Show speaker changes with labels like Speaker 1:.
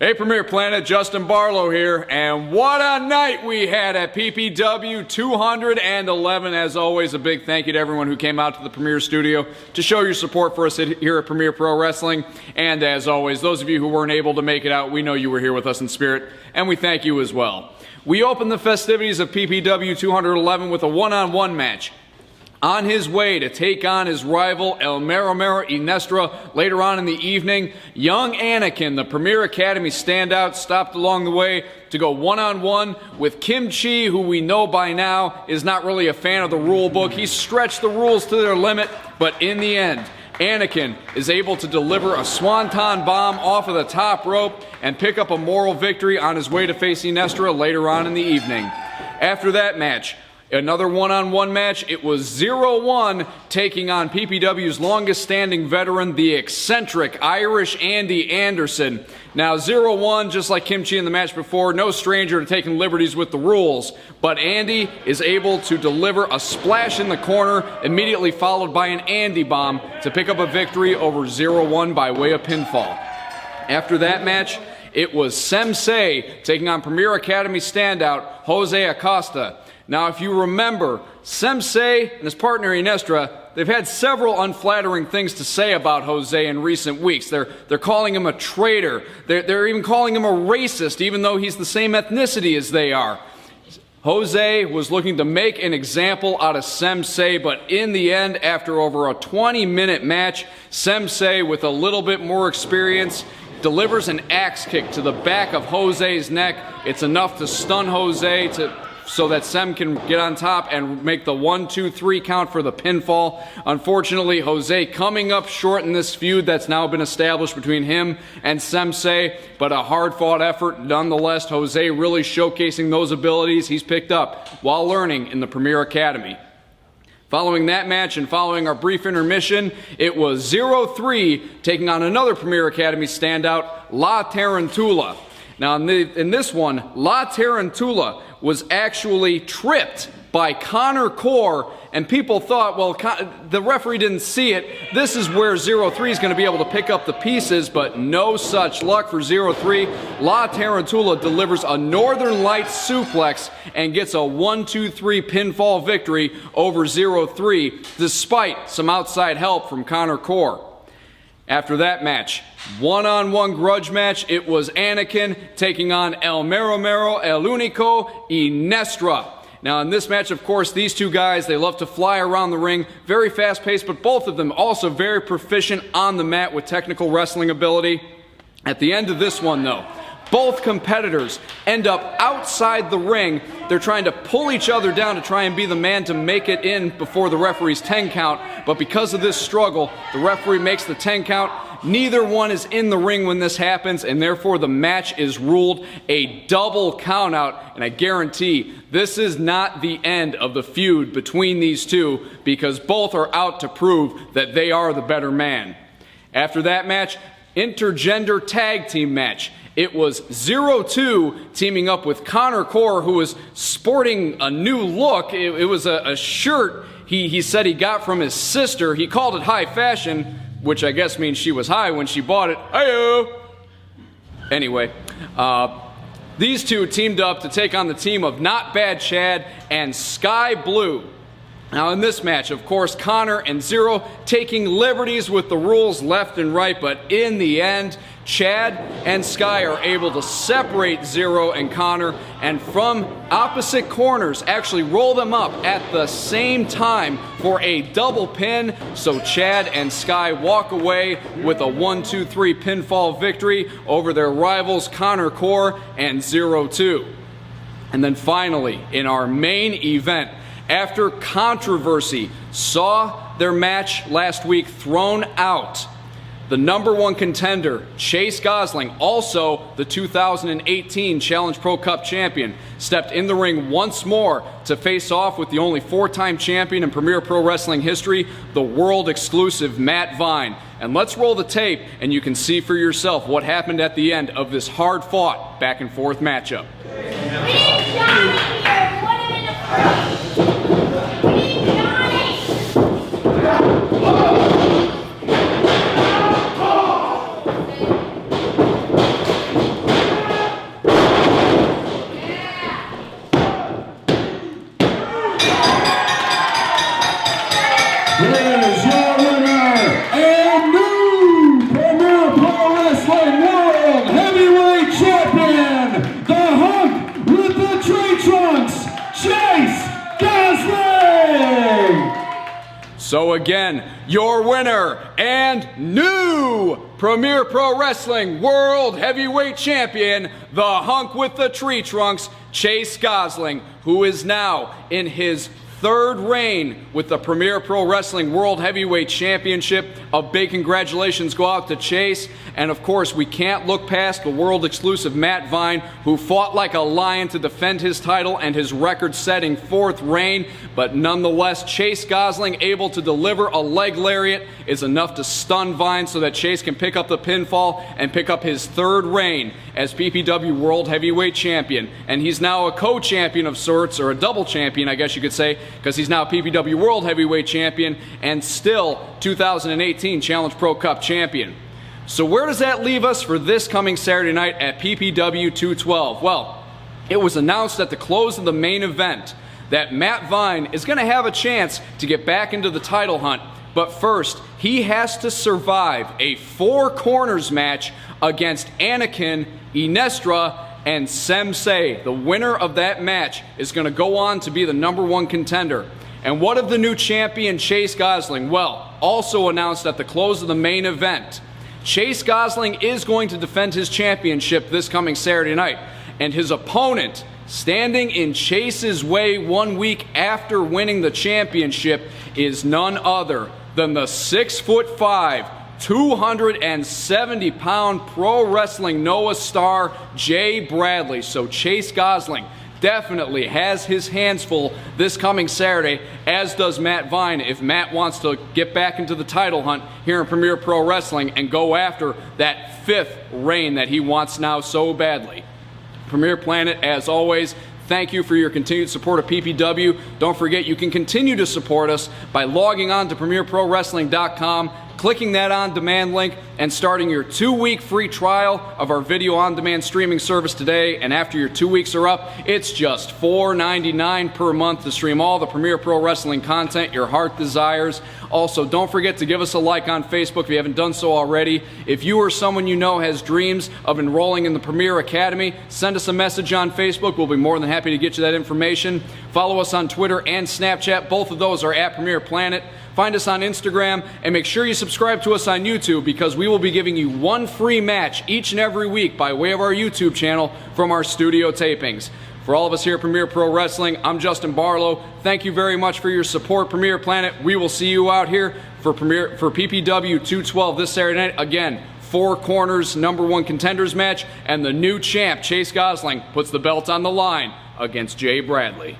Speaker 1: Hey Premier Planet, Justin Barlow here, and what a night we had at PPW 211. As always, a big thank you to everyone who came out to the Premier Studio to show your support for us here at Premier Pro Wrestling. And as always, those of you who weren't able to make it out, we know you were here with us in spirit, and we thank you as well. We opened the festivities of PPW 211 with a one-on-one match. On his way to take on his rival El Mero Mero Inestra later on in the evening, young Anakin, the Premier Academy standout, stopped along the way to go one-on-one with Kim Chi, who we know by now is not really a fan of the rule book. He stretched the rules to their limit, but in the end, Anakin is able to deliver a swanton bomb off of the top rope and pick up a moral victory on his way to face Inestra later on in the evening. After that match, another one-on-one match, it was 0-1 taking on PPW's longest-standing veteran, the eccentric Irish Andy Anderson. Now, 0-1, just like Kim Chi in the match before, no stranger to taking liberties with the rules, but Andy is able to deliver a splash in the corner, immediately followed by an Andy bomb to pick up a victory over 0-1 by way of pinfall. After that match, it was Sensei taking on Premier Academy standout Jose Acosta. Now, if you remember, Sensei and his partner Inestra, they've had several unflattering things to say about Jose in recent weeks. They're calling him a traitor. They're even calling him a racist, even though he's the same ethnicity as they are. Jose was looking to make an example out of Sensei, but in the end, after over a 20-minute match, Sensei, with a little bit more experience, delivers an axe kick to the back of Jose's neck. It's enough to stun Jose so that Sem can get on top and make the 1-2-3 count for the pinfall. Unfortunately, Jose coming up short in this feud that's now been established between him and Sensei, but a hard-fought effort nonetheless. Jose really showcasing those abilities he's picked up while learning in the Premier Academy. Following that match and following our brief intermission, it was 0-3 taking on another Premier Academy standout, La Tarantula. Now, in this one, La Tarantula was actually tripped by Connor Core, and people thought, well, the referee didn't see it. This is where 0-3 is going to be able to pick up the pieces, but no such luck for 0-3. La Tarantula delivers a Northern Lights suplex and gets a 1-2-3 pinfall victory over 0-3, despite some outside help from Connor Core. After that match, one-on-one grudge match, it was Anakin taking on El Mero Mero El Único Inestra. Now, in this match, of course, these two guys, they love to fly around the ring, very fast-paced, but both of them also very proficient on the mat with technical wrestling ability. At the end of this one, though, both competitors end up outside the ring. They're trying to pull each other down to try and be the man to make it in before the referee's 10 count. But because of this struggle, the referee makes the 10 count. Neither one is in the ring when this happens, and therefore the match is ruled a double count out. And I guarantee this is not the end of the feud between these two, because both are out to prove that they are the better man. After that match, intergender tag team match. It was 0-2 teaming up with Connor Core, who was sporting a new look. It was a shirt he said he got from his sister. He called it high fashion, which I guess means she was high when she bought it. Hi-yo! Anyway, these two teamed up to take on the team of Not Bad Chad and Sky Blue. Now, in this match, of course, Connor and Zero taking liberties with the rules left and right, but in the end, Chad and Sky are able to separate Zero and Connor, and from opposite corners actually roll them up at the same time for a double pin. So Chad and Sky walk away with a 1-2-3 pinfall victory over their rivals Connor Core and 0-2. And then finally, in our main event, after controversy saw their match last week thrown out, the #1 contender, Chase Gosling, also the 2018 Challenge Pro Cup champion, stepped in the ring once more to face off with the only 4-time champion in Premier Pro Wrestling history, the world-exclusive Matt Vine. And let's roll the tape, and you can see for yourself what happened at the end of this hard-fought back-and-forth matchup. So again, your winner and new Premier Pro Wrestling World Heavyweight Champion, the hunk with the tree trunks, Chase Gosling, who is now in his third reign with the Premier Pro Wrestling World Heavyweight Championship. A big congratulations go out to Chase. And of course, we can't look past the world exclusive Matt Vine, who fought like a lion to defend his title and his record-setting fourth reign. But nonetheless, Chase Gosling able to deliver a leg lariat is enough to stun Vine so that Chase can pick up the pinfall and pick up his third reign as PPW World Heavyweight Champion. And he's now a co-champion of sorts, or a double champion, I guess you could say, because he's now PPW World Heavyweight Champion and still 2018 Challenge Pro Cup Champion. So where does that leave us for this coming Saturday night at PPW 212? Well, it was announced at the close of the main event that Matt Vine is going to have a chance to get back into the title hunt. But first, he has to survive a four corners match against Anakin, Inestra, and Sensei. The winner of that match is going to go on to be the #1 contender. And what of the new champion, Chase Gosling? Well, also announced at the close of the main event, Chase Gosling is going to defend his championship this coming Saturday night. And his opponent, standing in Chase's way 1 week after winning the championship, is none other than the 6'5", 270-pound pro wrestling Noah star, Jay Bradley. So Chase Gosling definitely has his hands full this coming Saturday, as does Matt Vine, if Matt wants to get back into the title hunt here in Premier Pro Wrestling and go after that fifth reign that he wants now so badly. Premier Planet, as always, thank you for your continued support of PPW. Don't forget, you can continue to support us by logging on to PremierProWrestling.com, clicking that on-demand link, and starting your 2-week free trial of our video on-demand streaming service today. And after your 2 weeks are up, it's just $4.99 per month to stream all the Premier Pro Wrestling content your heart desires. Also, don't forget to give us a like on Facebook if you haven't done so already. If you or someone you know has dreams of enrolling in the Premier Academy, send us a message on Facebook. We'll be more than happy to get you that information. Follow us on Twitter and Snapchat. Both of those are at Premier Planet. Find us on Instagram, and make sure you subscribe to us on YouTube, because we will be giving you one free match each and every week by way of our YouTube channel from our studio tapings. For all of us here at Premier Pro Wrestling, I'm Justin Barlow. Thank you very much for your support, Premier Planet. We will see you out here for PPW 212 this Saturday night. Again, four corners, #1 contenders match, and the new champ, Chase Gosling, puts the belt on the line against Jay Bradley.